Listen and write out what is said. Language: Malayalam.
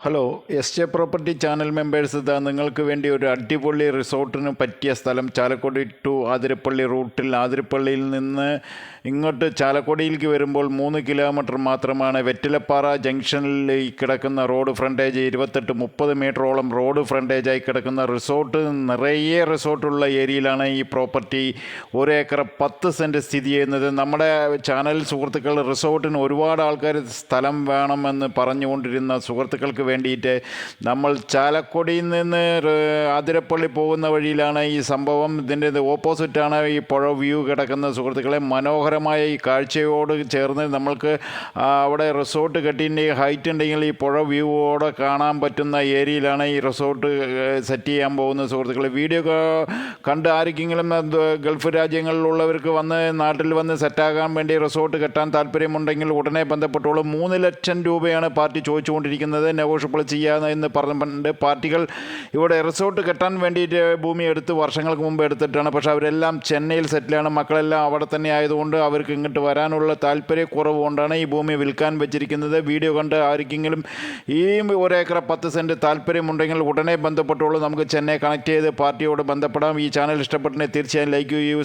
Hello SJ property channel members, ഇതാ നിങ്ങൾക്ക് വേണ്ടി ഒരു അടിപൊളി റിസോർട്ടിന് പറ്റിയ സ്ഥലം ചാലക്കുടി ടു ആതിരപ്പള്ളി റൂട്ടിൽ. ആതിരപ്പള്ളിയിൽ നിന്ന് ഇങ്ങോട്ട് ചാലക്കുടിയിലേക്ക് വരുമ്പോൾ 3 കിലോമീറ്റർ മാത്രമാണ്. വെറ്റിലപ്പാറ ജംഗ്ഷനിൽ ഈ കിടക്കുന്ന റോഡ് ഫ്രണ്ടേജ് 28-30 മീറ്ററോളം റോഡ് ഫ്രണ്ടേജായി കിടക്കുന്ന റിസോർട്ട്, നിറയെ റിസോർട്ടുള്ള ഏരിയയിലാണ് ഈ പ്രോപ്പർട്ടി. 1 ഏക്കർ 10 സെൻറ്റ് സ്ഥിതി ചെയ്യുന്നത്. നമ്മുടെ ചാനൽ സുഹൃത്തുക്കൾ റിസോർട്ടിന് ഒരുപാട് ആൾക്കാർ സ്ഥലം വേണമെന്ന് പറഞ്ഞുകൊണ്ടിരുന്ന സുഹൃത്തുക്കൾക്ക് വേണ്ടിയിട്ട് നമ്മൾ ചാലക്കുടിയിൽ നിന്ന് ആതിരപ്പള്ളി പോകുന്ന വഴിയിലാണ് ഈ സംഭവം. ഇതിൻ്റെ ഓപ്പോസിറ്റാണ് ഈ പുഴ വ്യൂ കിടക്കുന്ന. സുഹൃത്തുക്കളെ, മനോഹരമായ ഈ കാഴ്ചയോട് ചേർന്ന് നമ്മൾക്ക് അവിടെ റിസോർട്ട് കെട്ടിൻ്റെ ഹൈറ്റ് ഉണ്ടെങ്കിൽ ഈ പുഴ വ്യൂവോടെ കാണാൻ പറ്റുന്ന ഏരിയയിലാണ് ഈ റിസോർട്ട് സെറ്റ് ചെയ്യാൻ പോകുന്നത്. സുഹൃത്തുക്കളെ, വീഡിയോ കണ്ട് ആർക്കെങ്കിലും ഗൾഫ് രാജ്യങ്ങളിലുള്ളവർക്ക് നാട്ടിൽ വന്ന് സെറ്റാകാൻ വേണ്ടി റിസോർട്ട് കെട്ടാൻ താല്പര്യമുണ്ടെങ്കിൽ ഉടനെ ബന്ധപ്പെട്ടോളൂ. 3 ലക്ഷം രൂപയാണ് പാർട്ടി ചോദിച്ചുകൊണ്ടിരിക്കുന്നത്. നെഗോഷ്യബിൾ ചെയ്യാമെന്ന് പറഞ്ഞിട്ടുണ്ട്. പാർട്ടികൾ ഇവിടെ റിസോർട്ട് കെട്ടാൻ വേണ്ടിയിട്ട് ഭൂമി എടുത്ത് വർഷങ്ങൾക്ക് മുമ്പ് എടുത്തിട്ടാണ്. പക്ഷേ അവരെല്ലാം ചെന്നൈയിൽ സെറ്റിലാണ്. മക്കളെല്ലാം അവിടെ തന്നെ ആയതുകൊണ്ട് അവർക്ക് ഇങ്ങോട്ട് വരാനുള്ള താല്പര്യക്കുറവ് കൊണ്ടാണ് ഈ ഭൂമി വിൽക്കാൻ വെച്ചിരിക്കുന്നത്. വീഡിയോ കണ്ട് ആർക്കെങ്കിലും ഈ 1 ഏക്കർ 10 സെൻറ്റ് താല്പര്യമുണ്ടെങ്കിൽ ഉടനെ ബന്ധപ്പെട്ടോളൂ. നമുക്ക് ചെന്നൈ കണക്ട് ചെയ്ത് പാർട്ടിയോട് ബന്ധപ്പെടാം. ഈ ചാനൽ ഇഷ്ടപ്പെട്ടെങ്കിൽ തീർച്ചയായും ലൈക്ക് ചെയ്യൂ.